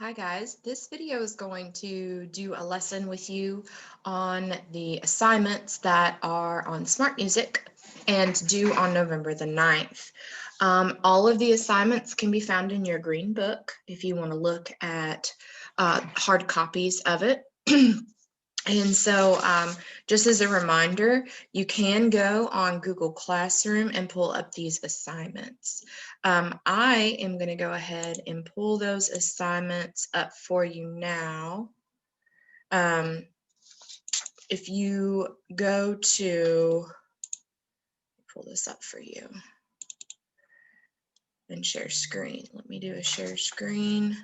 Hi guys, this video is going to do a lesson with you on the assignments that are on Smart Music and due on November the 9th. All of the assignments can be found in your green book if you want to look at hard copies of it. And so just as a reminder, you can go on Google Classroom and pull up these assignments. I am going to go ahead and pull those assignments up for you now. If you go to, pull this up for you and share screen. Let me do a share screen.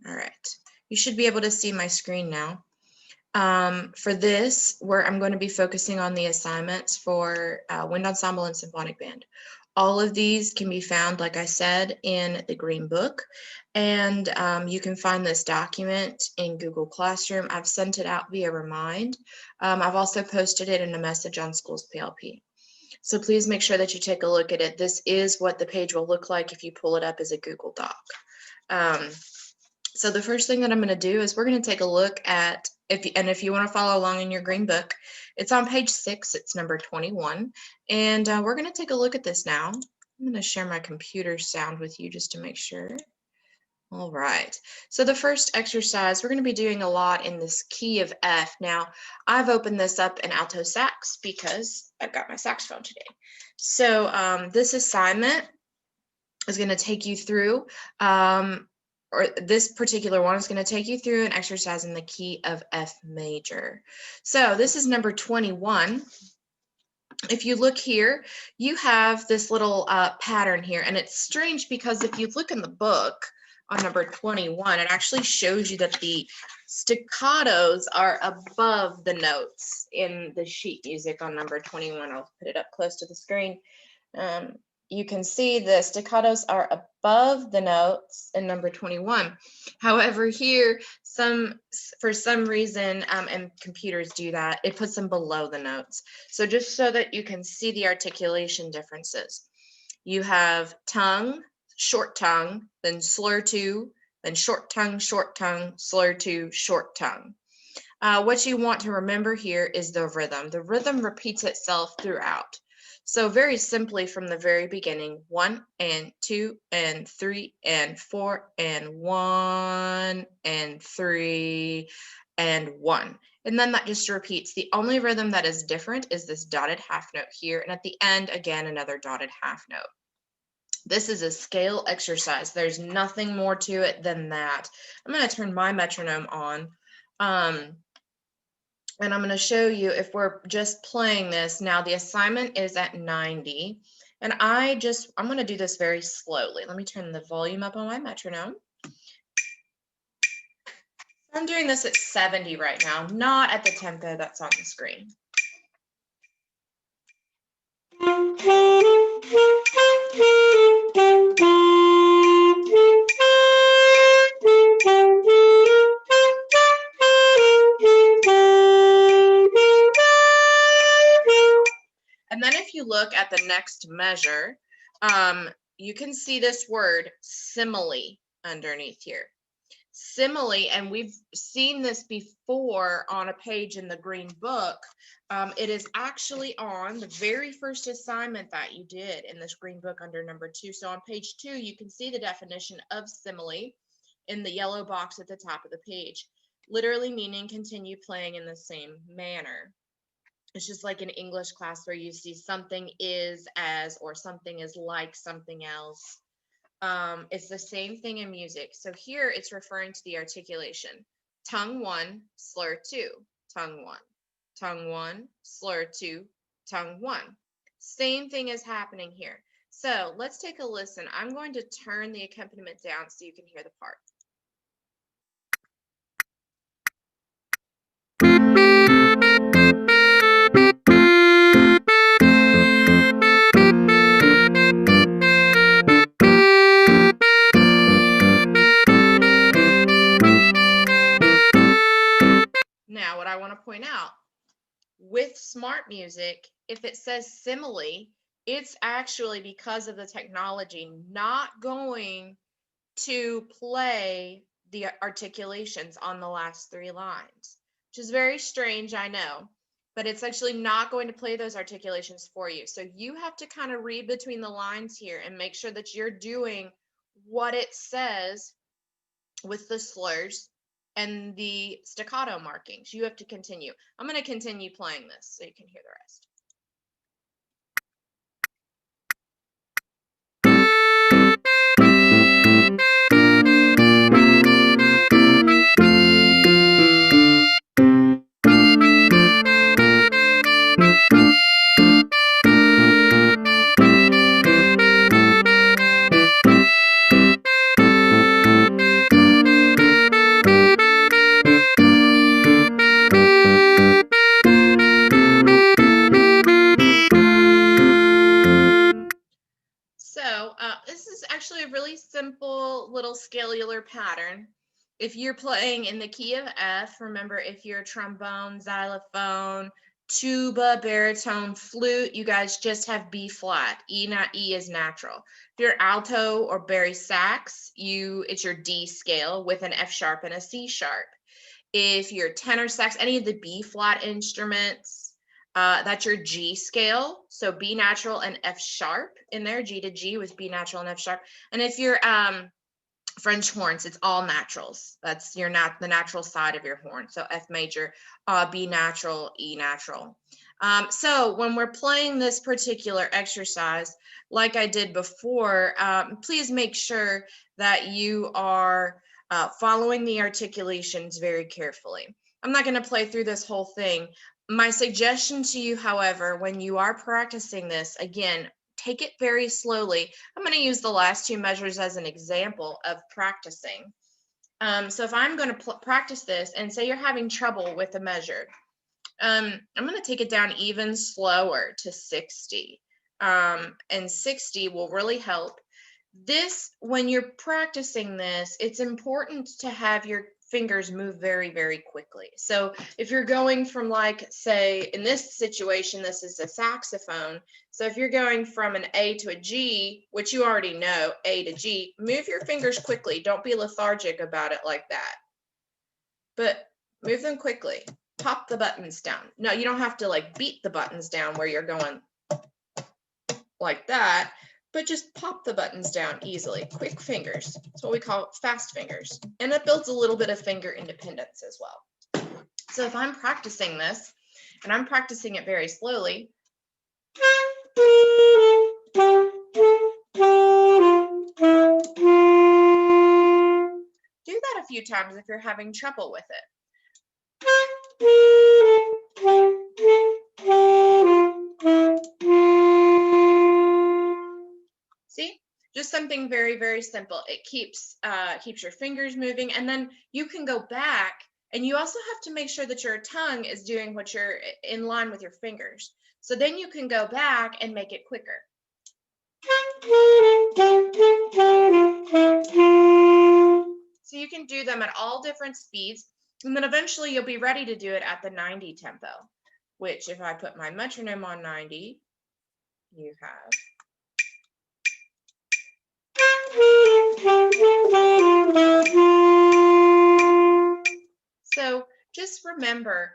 All right, you should be able to see my screen now. For this, where I'm going to be focusing on the assignments for wind ensemble and symphonic band. All of these can be found, like I said, in the green book, and you can find this document in Google Classroom. I've sent it out via Remind. I've also posted it in a message on Schools PLP. So please make sure that you take a look at it. This is what the page will look like if you pull it up as a Google Doc. So the first thing that I'm going to do is we're going to take a look at, if you want to follow along in your green book, it's on page 6, it's number 21, and we're going to take a look at this now. I'm going to share my computer sound with you just to make sure. All right, so the first exercise, we're going to be doing a lot in this key of F. Now, I've opened this up in alto sax because I've got my saxophone today. So this assignment is going to take you through or this particular one is going to take you through an exercise in the key of F major. So this is number 21. If you look here, you have this little pattern here, and it's strange because if you look in the book on number 21, it actually shows you that the staccatos are above the notes in the sheet music on number 21. I'll put it up close to the screen. You can see the staccatos are above the notes in number 21. However, here, for some reason, and computers do that, it puts them below the notes. So just so that you can see the articulation differences, you have tongue, short tongue, then slur two, then short tongue, slur two, short tongue. What you want to remember here is the rhythm. The rhythm repeats itself throughout. So very simply from the very beginning, 1 and 2 and 3 and 4 and 1 and 3 and 1. And then that just repeats. The only rhythm that is different is this dotted half note here. And at the end, again, another dotted half note. This is a scale exercise. There's nothing more to it than that. I'm going to turn my metronome on. And I'm going to show you if we're just playing this. Now the assignment is at 90, and I'm going to do this very slowly. Let me turn the volume up on my metronome. I'm doing this at 70 right now, not at the tempo that's on the screen. And then if you look at the next measure, you can see this word simile underneath here. Simile, and we've seen this before on a page in the green book. It is actually on the very first assignment that you did in this green book under number 2. So on page 2, you can see the definition of simile in the yellow box at the top of the page, literally meaning continue playing in the same manner. It's just like in English class where you see something is as or something is like something else. It's the same thing in music. So here it's referring to the articulation. Tongue 1, slur 2, tongue 1. Tongue 1, slur 2, tongue 1. Same thing is happening here. So let's take a listen. I'm going to turn the accompaniment down so you can hear the part. Now, what I want to point out, with Smart Music, if it says simile, it's actually, because of the technology, not going to play the articulations on the last 3 lines, which is very strange, I know, but it's actually not going to play those articulations for you. So you have to kind of read between the lines here and make sure that you're doing what it says with the slurs and the staccato markings. You have to continue. I'm going to continue playing this so you can hear the rest. So this is actually a really simple little scalular pattern. If you're playing in the key of F, remember, if you're trombone, xylophone, tuba, baritone, flute, you guys just have B flat. E is natural. If you're alto or bari sax, it's your D scale with an F sharp and a C sharp. If you're tenor sax, any of the B flat instruments, that's your G scale. So B natural and F sharp in there, G to G with B natural and F sharp. And if you're French horns, it's all naturals. That's the natural side of your horn. So F major, B natural, E natural. So when we're playing this particular exercise, like I did before, please make sure that you are following the articulations very carefully. I'm not going to play through this whole thing. My suggestion to you, however, when you are practicing this, again, take it very slowly. I'm going to use the last 2 measures as an example of practicing. So if I'm going to practice this and say you're having trouble with a measure, I'm going to take it down even slower to 60. And 60 will really help. When you're practicing this, it's important to have your fingers move very, very quickly. So if you're going from, like, say, in this situation, this is a saxophone. So if you're going from an A to a G, which you already know, A to G, move your fingers quickly. Don't be lethargic about it like that. But move them quickly. Pop the buttons down. No, you don't have to like beat the buttons down where you're going like that, but just pop the buttons down easily. Quick fingers. That's what we call fast fingers. And it builds a little bit of finger independence as well. So if I'm practicing this, and I'm practicing it very slowly, do that a few times if you're having trouble with it. See, just something very, very simple. It keeps your fingers moving, and then you can go back, and you also have to make sure that your tongue is doing what you're in line with your fingers. So then you can go back and make it quicker. So you can do them at all different speeds, and then eventually you'll be ready to do it at the 90 tempo, which if I put my metronome on 90, you have. So just remember,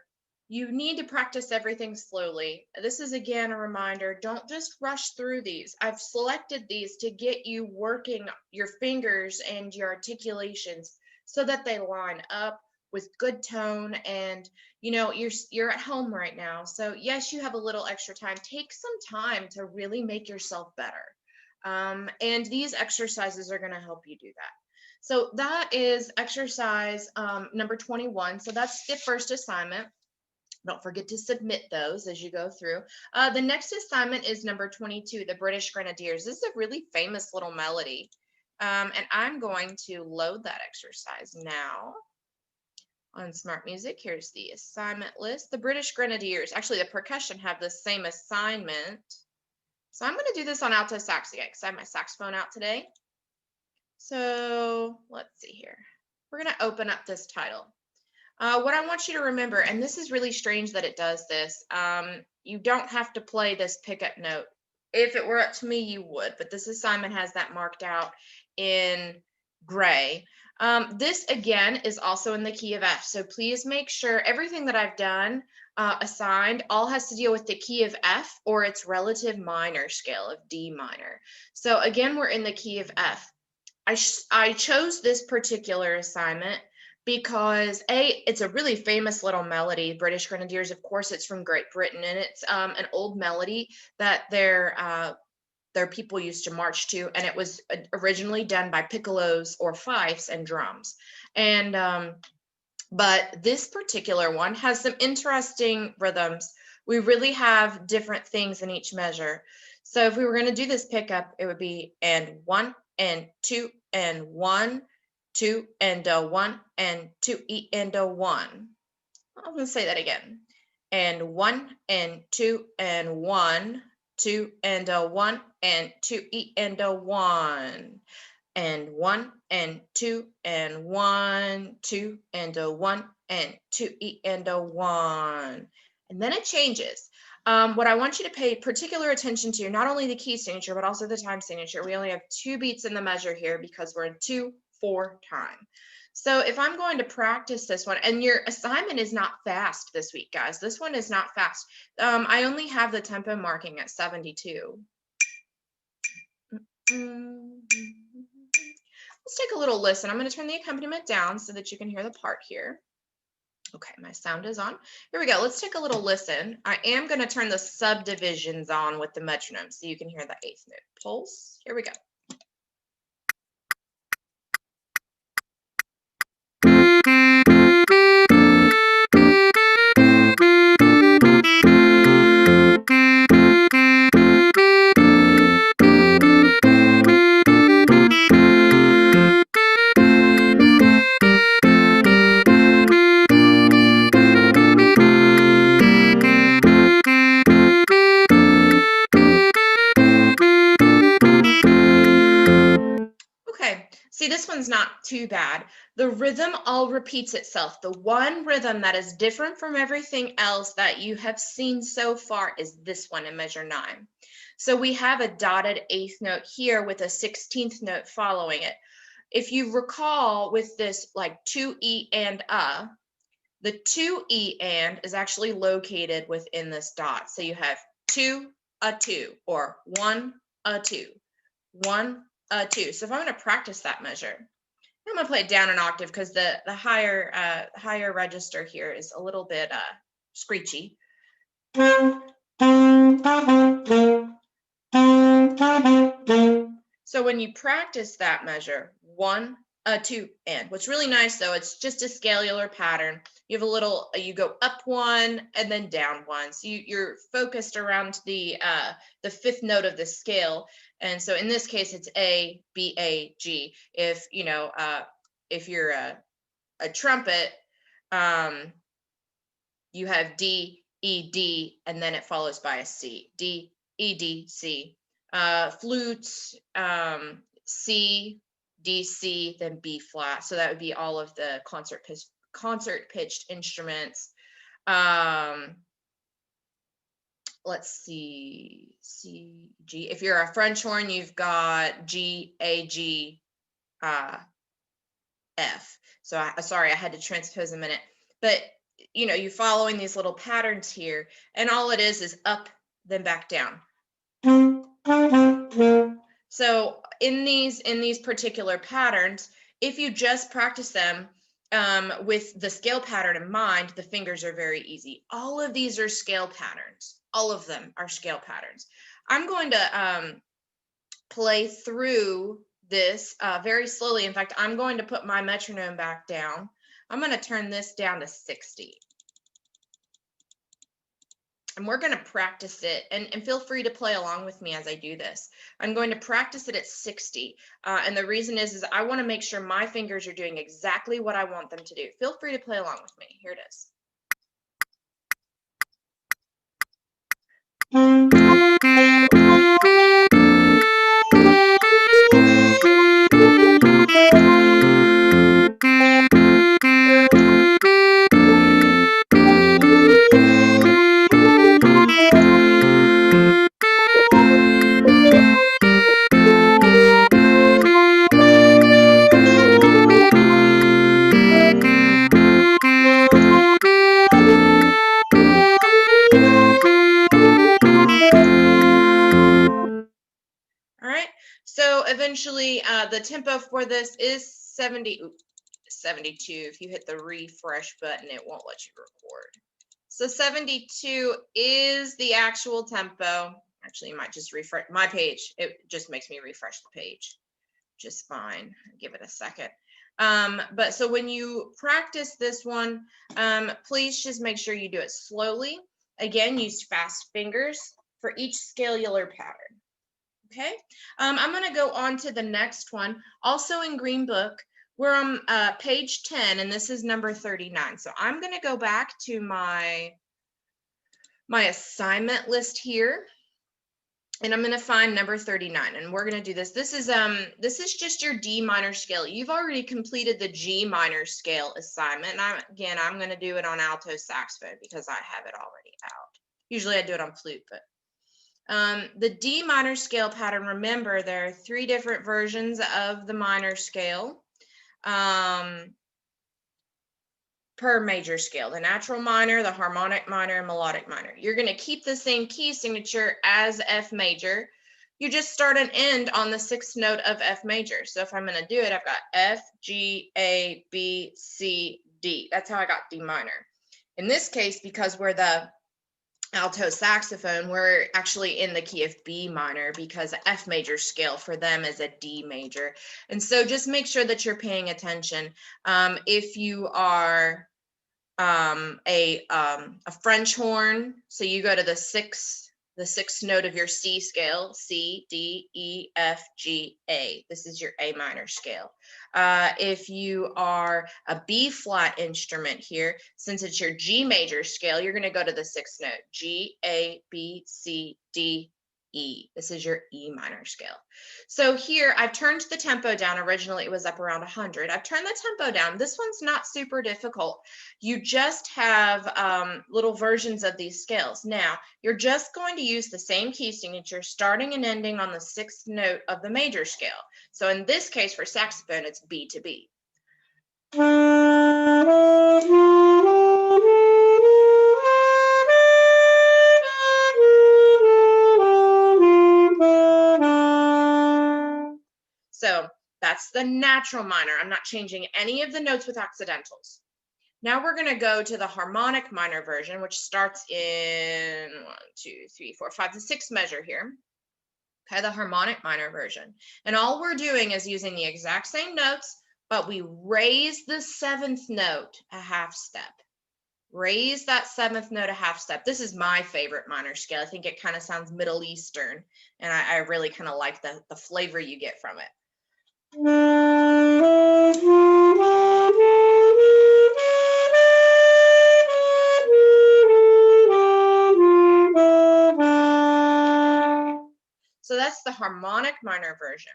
you need to practice everything slowly. This is, again, a reminder, don't just rush through these. I've selected these to get you working your fingers and your articulations so that they line up with good tone. And you're at home right now, so yes, you have a little extra time. Take some time to really make yourself better. And these exercises are going to help you do that. So that is exercise number 21. So that's the first assignment. Don't forget to submit those as you go through. The next assignment is number 22, the British Grenadiers. This is a really famous little melody. And I'm going to load that exercise now on Smart Music. Here's the assignment list. The British Grenadiers, actually the percussion have the same assignment. So I'm going to do this on alto sax again because I have my saxophone out today. So let's see here. We're going to open up this title. What I want you to remember, and this is really strange that it does this, you don't have to play this pickup note If it were up to me, you would, but this assignment has that marked out in gray. This again is also in the key of F, so please make sure everything that I've done assigned all has to deal with the key of F or its relative minor scale of D minor. So again, we're in the key of F. I chose this particular assignment because it's a really famous little melody, British Grenadiers. Of course, it's from Great Britain, and it's an old melody that their people used to march to, and it was originally done by piccolos or fifes and drums. And but this particular one has some interesting rhythms. We really have different things in each measure. So if we were going to do this pickup, it would be and 1 and 2 and 1, 2 and a 1 and 2 E and a 1. I'm going to say that again. And 1 and 2 and 1, 2 and a 1 and 2 E and a 1. And 1 and 2 and 1, 2 and a 1 and 2 E and a 1. And then it changes. What I want you to pay particular attention to, not only the key signature, but also the time signature. We only have 2 beats in the measure here because we're in 2/4 time. So if I'm going to practice this one, and your assignment is not fast this week, guys. This one is not fast. I only have the tempo marking at 72. Let's take a little listen. I'm going to turn the accompaniment down so that you can hear the part here. Okay, my sound is on. Here we go. Let's take a little listen. I am going to turn the subdivisions on with the metronome so you can hear the 8th note pulse. Here we go. Okay, see, this one's not too bad. The rhythm all repeats itself. The one rhythm that is different from everything else that you have seen so far is this one in measure 9. So we have a dotted 8th note here with a 16th note following it. If you recall with this like 2E and the 2E and is actually located within this dot. So you have 2, a 2, or 1, a 2, 1, a 2. So if I'm going to practice that measure, I'm going to play it down an octave because the higher register here is a little bit screechy. So when you practice that measure, 1, a 2, and what's really nice though, it's just a scalular pattern. You have a little, you go up 1 and then down 1. So you're focused around the 5th note of the scale. And so in this case, it's A, B, A, G. If you know, if you're a trumpet, you have D, E, D, and then it follows by a C. D, E, D, C. Flutes, C, D, C, then B flat. So that would be all of the concert pitched instruments. Let's see, C, G. If you're a French horn, you've got G, A, G, F. So sorry, I had to transpose a minute. But you know, you're following these little patterns here, and all it is up, then back down. So in these particular patterns, if you just practice them with the scale pattern in mind, the fingers are very easy. All of these are scale patterns. All of them are scale patterns. I'm going to play through this very slowly. In fact, I'm going to put my metronome back down. I'm going to turn this down to 60. And we're going to practice it, and feel free to play along with me as I do this. I'm going to practice it at 60. And the reason is I want to make sure my fingers are doing exactly what I want them to do. Feel free to play along with me. Here it is. eventually the tempo for this is 72. If you hit the refresh button, it won't let you record. So 72 is the actual tempo. Actually, you might just refresh my page. It just makes me refresh the page just fine. Give it a second. But so when you practice this one, please just make sure you do it slowly. Again, use fast fingers for each scalular pattern. Okay, I'm going to go on to the next one. Also in Green Book, we're on page 10, and this is number 39. So I'm going to go back to my assignment list here, and I'm going to find number 39, and we're going to do this. This is just your D minor scale. You've already completed the G minor scale assignment. And I'm going to do it on alto saxophone because I have it already out. Usually I do it on flute, but the D minor scale pattern, remember there are 3 different versions of the minor scale per major scale: the natural minor, the harmonic minor, and melodic minor. You're going to keep the same key signature as F major. You just start and end on the 6th note of F major. So if I'm going to do it, I've got F, G, A, B, C, D. That's how I got D minor. In this case, because we're the alto saxophone, we're actually in the key of B minor because F major scale for them is a D major. And so just make sure that you're paying attention. If you are a French horn, so you go to the sixth note of your C scale, C, D, E, F, G, A. This is your A minor scale. If you are a B flat instrument here, since it's your G major scale, you're going to go to the 6th note, G, A, B, C, D, E. This is your E minor scale. So here I've turned the tempo down. Originally it was up around 100. I've turned the tempo down. This one's not super difficult. You just have little versions of these scales. Now you're just going to use the same key signature starting and ending on the 6th note of the major scale. So in this case for saxophone, it's B to B. So that's the natural minor. I'm not changing any of the notes with accidentals. Now we're going to go to the harmonic minor version, which starts in 1, 2, 3, 4, 5, the 6th measure here. Okay, the harmonic minor version. And all we're doing is using the exact same notes, but we raise the 7th note a half step. Raise that 7th note a half step. This is my favorite minor scale. I think it kind of sounds Middle Eastern, and I really kind of like the flavor you get from it. So that's the harmonic minor version.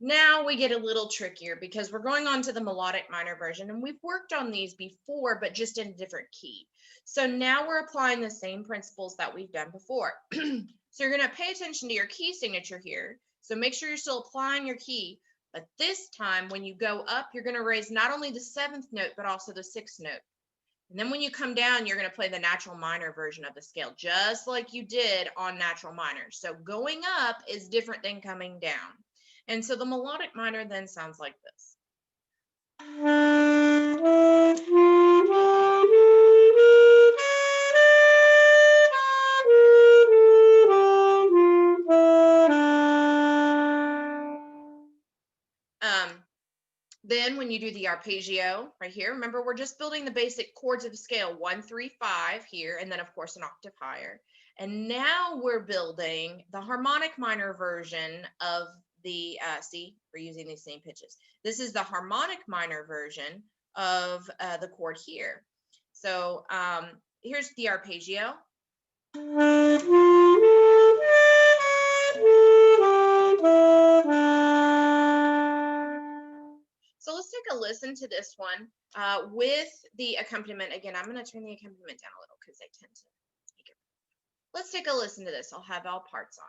Now we get a little trickier because we're going on to the melodic minor version, and we've worked on these before, but just in a different key. So now we're applying the same principles that we've done before. So you're going to pay attention to your key signature here. So make sure you're still applying your key, but this time when you go up, you're going to raise not only the 7th note, but also the 6th note. And then when you come down, you're going to play the natural minor version of the scale, just like you did on natural minor. So going up is different than coming down. And so the melodic minor then sounds like this. Then when you do the arpeggio right here, remember we're just building the basic chords of the scale, 1, 3, 5 here, and then of course an octave higher. And now we're building the harmonic minor version of the, see, we're using these same pitches. This is the harmonic minor version of the chord here. So here's the arpeggio. So let's take a listen to this one with the accompaniment. Again, I'm going to turn the accompaniment down a little because I tend to make it. Let's take a listen to this. I'll have all parts on.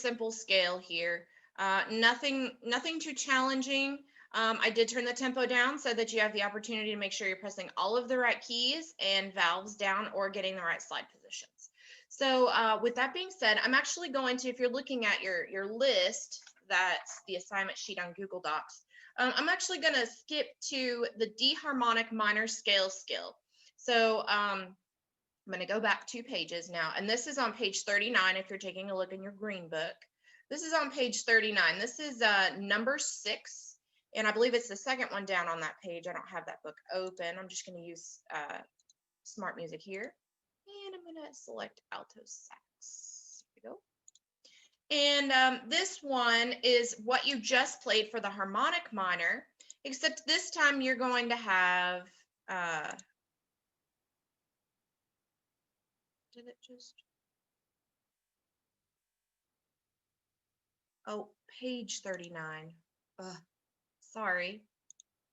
simple scale here. Nothing too challenging. I did turn the tempo down so that you have the opportunity to make sure you're pressing all of the right keys and valves down or getting the right slide positions. So with that being said, I'm actually going to, if you're looking at your list, that's the assignment sheet on Google Docs, I'm actually going to skip to the D harmonic minor scale skill. So I'm going to go back 2 pages now, and this is on page 39 if you're taking a look in your green book. This is on page 39. This is number 6, and I believe it's the second one down on that page. I don't have that book open. I'm just going to use Smart Music here, and I'm going to select alto sax. Here we go. And this one is what you just played for the harmonic minor, except this time you're going to have, did it just, oh, page 39. Sorry.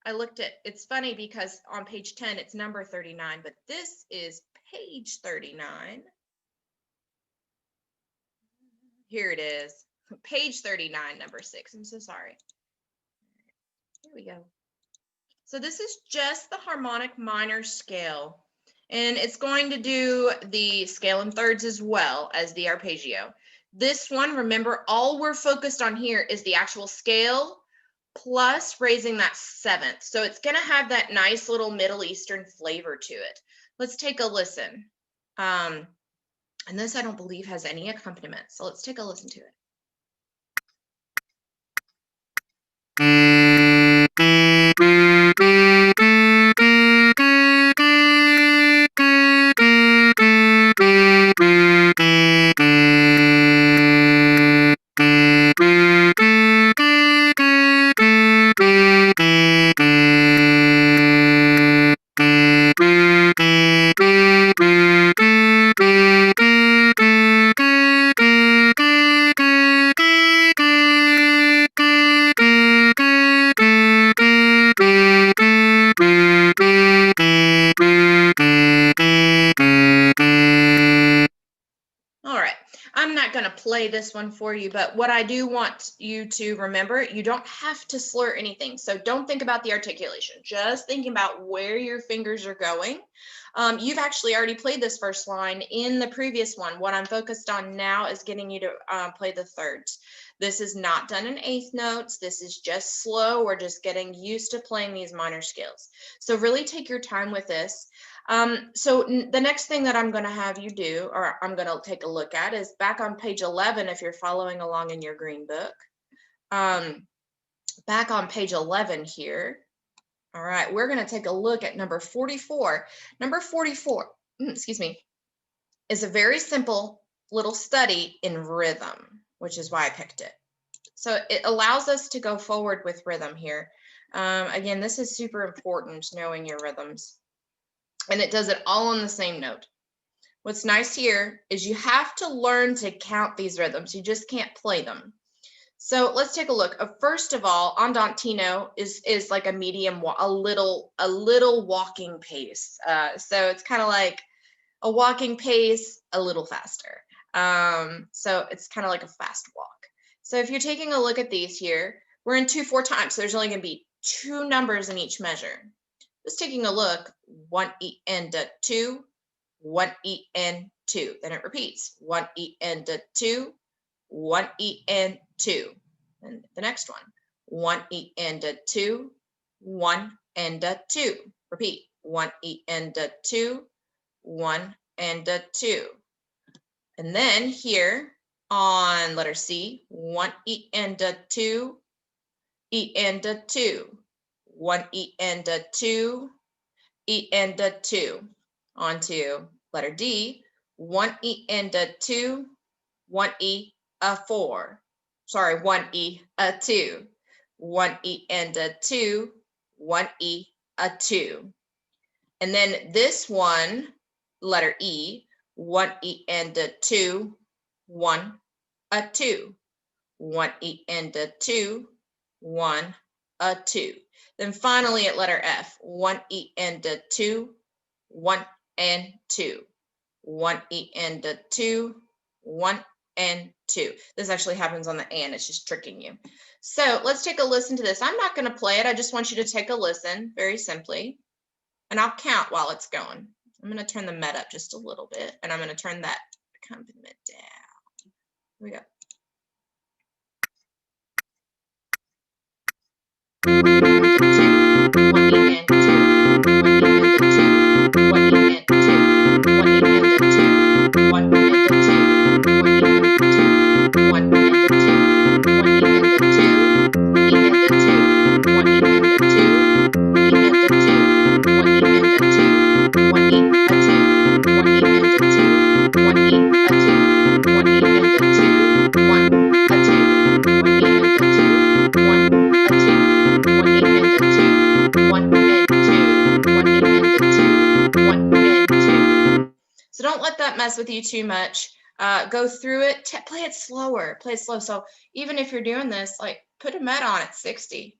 I looked at, it's funny because on page 10, it's number 39, but this is page 39. Here it is, page 39, number 6. I'm so sorry. Here we go. So this is just the harmonic minor scale, and it's going to do the scale in thirds as well as the arpeggio. This one, remember, all we're focused on here is the actual scale plus raising that 7th. So it's going to have that nice little Middle Eastern flavor to it. Let's take a listen. And this I don't believe has any accompaniment. So let's take a listen to it. I'm not going to play this one for you, but what I do want you to remember, you don't have to slur anything. So don't think about the articulation, just thinking about where your fingers are going. You've actually already played this first line in the previous one. What I'm focused on now is getting you to play the thirds. This is not done in eighth notes. This is just slow. We're just getting used to playing these minor scales. So really take your time with this. So the next thing that I'm going to have you do, or I'm going to take a look at, is back on page 11 if you're following along in your green book. Back on page 11 here. All right, we're going to take a look at number 44. Number 44, excuse me, is a very simple little study in rhythm, which is why I picked it. So it allows us to go forward with rhythm here. Again, this is super important, knowing your rhythms. And it does it all on the same note. What's nice here is you have to learn to count these rhythms. You just can't play them. So let's take a look. First of all, andantino is like a medium, a little walking pace. So it's kind of like a walking pace, a little faster. So it's kind of like a fast walk. So if you're taking a look at these here, we're in 2/4 time. So there's only going to be 2 numbers in each measure. Just taking a look, 1 E N 2, 1 E N 2. Then it repeats, 1 E N 2, 1 E N 2. And the next one, 1 E N 2, 1 and 2. Repeat, 1 E N 2, 1 and 2. And then here on letter C, 1 E N 2, E N 2. 1 E N 2, E N 2. On to letter D, 1 E N 2, 1 E 4. Sorry, 1 E 2. 1 E N 2, 1 E 2. And then this one, letter E, 1 E N 2, 1 2. 1 E N 2, 1 2. Then finally at letter F, 1 E N 2, 1 and 2. 1 E N 2, 1 and 2. This actually happens on the and, it's just tricking you. So let's take a listen to this. I'm not going to play it. I just want you to take a listen very simply, and I'll count while it's going. I'm going to turn the med up just a little bit, and I'm going to turn that accompaniment down. Here we go. So don't let that mess with you too much. Go through it, play it slower, play it slow. So even if you're doing this, like put a med on at 60.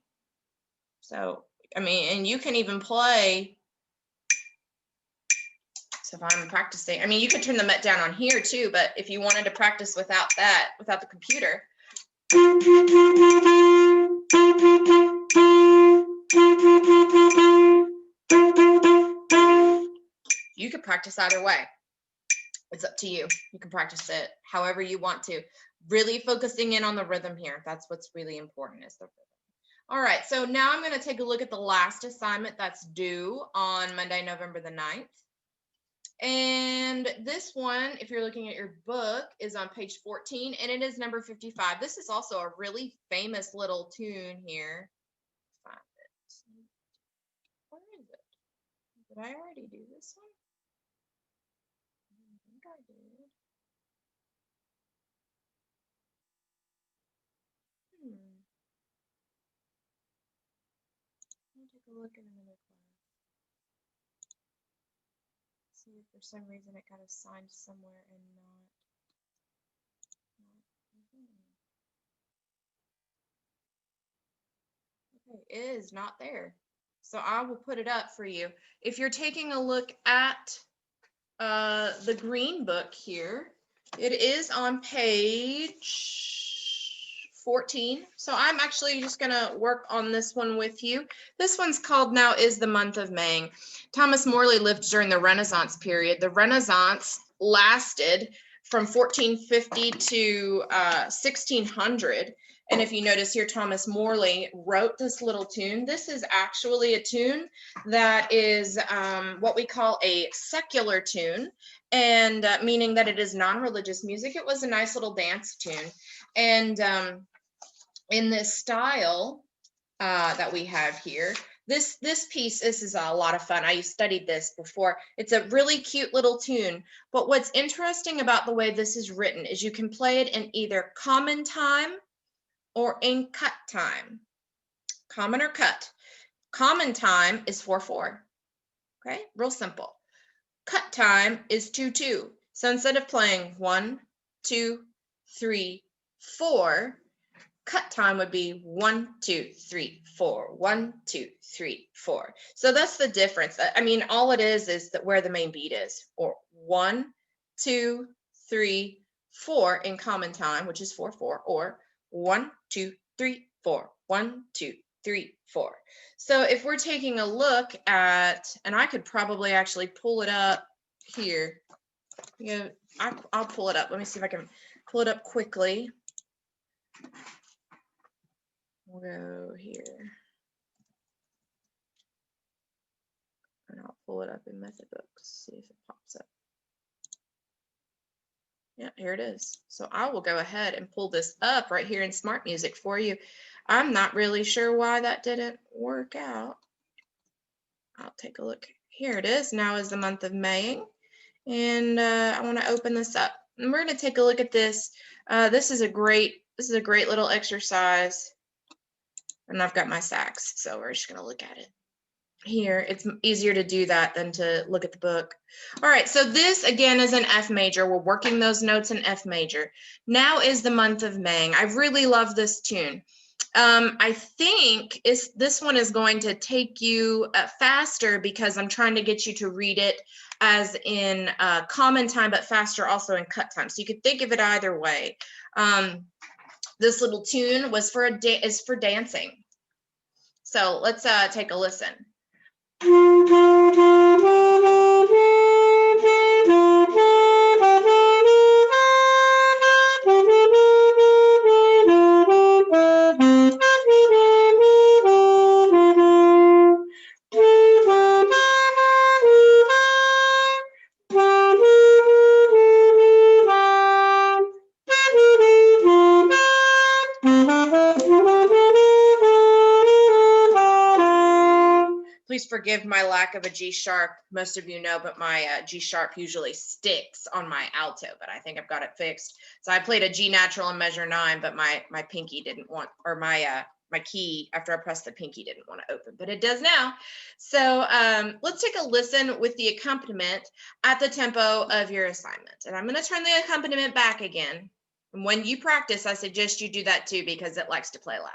So, I mean, and you can even play. So if I'm practicing, I mean, you could turn the met down on here too, but if you wanted to practice without that, without the computer. You could practice either way. It's up to you. You can practice it however you want to. Really focusing in on the rhythm here. That's what's really important, is the rhythm. All right, so now I'm going to take a look at the last assignment that's due on Monday, November the 9th. And this one, if you're looking at your book, is on page 14, and it is number 55. This is also a really famous little tune here. Find it. Where is it? Did I already do this one? I think I did. I'll take a look in another class. See if for some reason it got assigned somewhere and not. Okay, it is not there. So I will put it up for you. If you're taking a look at the green book here, it is on page 14. So I'm actually just going to work on this one with you. This one's called Now Is the Month of May. Thomas Morley lived during the Renaissance period. The Renaissance lasted from 1450 to 1600. And if you notice here, Thomas Morley wrote this little tune. This is actually a tune that is what we call a secular tune, and meaning that it is non-religious music. It was a nice little dance tune. And in this style that we have here, this piece, this is a lot of fun. I studied this before. It's a really cute little tune. But what's interesting about the way this is written is you can play it in either common time or in cut time. Common or cut. Common time is 4/4. Okay, real simple. Cut time is 2/2. So instead of playing 1, 2, 3, 4, cut time would be 1, 2, 3, 4, 1, 2, 3, 4. So that's the difference. I mean, all it is that where the main beat is, or 1, 2, 3, 4 in common time, which is 4/4, or 1, 2, 3, 4, 1, 2, 3, 4. So if we're taking a look at, and I could probably actually pull it up here. You know, I'll pull it up. Let me see if I can pull it up quickly. We'll go here. And I'll pull it up in method books, see if it pops up. Yeah, here it is. So I will go ahead and pull this up right here in Smart Music for you. I'm not really sure why that didn't work out. I'll take a look. Here it is. Now is the month of May. And I want to open this up. And we're going to take a look at this. This is a great little exercise. And I've got my sax, so we're just going to look at it. Here, it's easier to do that than to look at the book. All right, so this again is an F major. We're working those notes in F major. Now is the month of May. I really love this tune. I think this one is going to take you faster because I'm trying to get you to read it as in common time, but faster also in cut time. So you could think of it either way. This little tune was is for dancing. So let's take a listen. Please forgive my lack of a G sharp. Most of you know, but my G sharp usually sticks on my alto, but I think I've got it fixed. So I played a G natural in measure 9, but my pinky didn't want, or my key after I pressed the pinky didn't want to open, but it does now. So let's take a listen with the accompaniment at the tempo of your assignment. And I'm going to turn the accompaniment back again. And when you practice, I suggest you do that too, because it likes to play loud.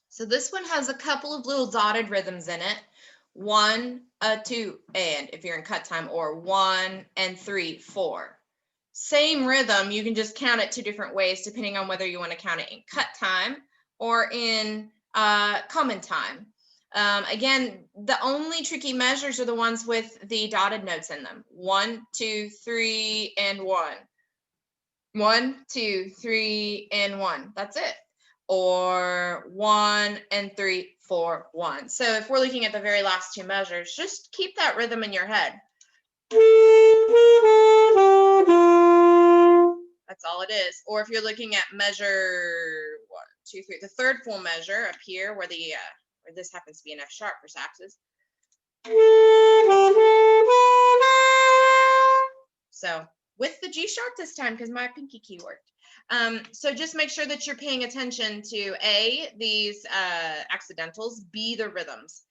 So this one has a couple of little dotted rhythms in it. 1, 2, and if you're in cut time, or 1 and 3, 4. Same rhythm, you can just count it 2 different ways depending on whether you want to count it in cut time or in common time. Again, the only tricky measures are the ones with the dotted notes in them. 1, 2, 3, and 1. 1, 2, 3, and 1. That's it. Or 1 and 3, 4, 1. So if we're looking at the very last 2 measures, just keep that rhythm in your head. That's all it is. Or if you're looking at measure 1, 2, 3, the third full measure up here, where where this happens to be an F sharp for saxes. So with the G sharp this time, because my pinky key worked. So just make sure that you're paying attention to A, these accidentals, B, the rhythms.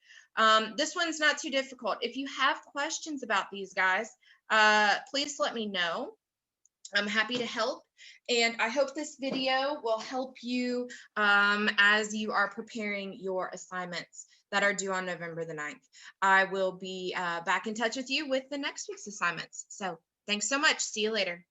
This one's not too difficult. If you have questions about these guys, please let me know. I'm happy to help, and I hope this video will help you as you are preparing your assignments that are due on November the 9th. I will be back in touch with you with the next week's assignments. So thanks so much. See you later.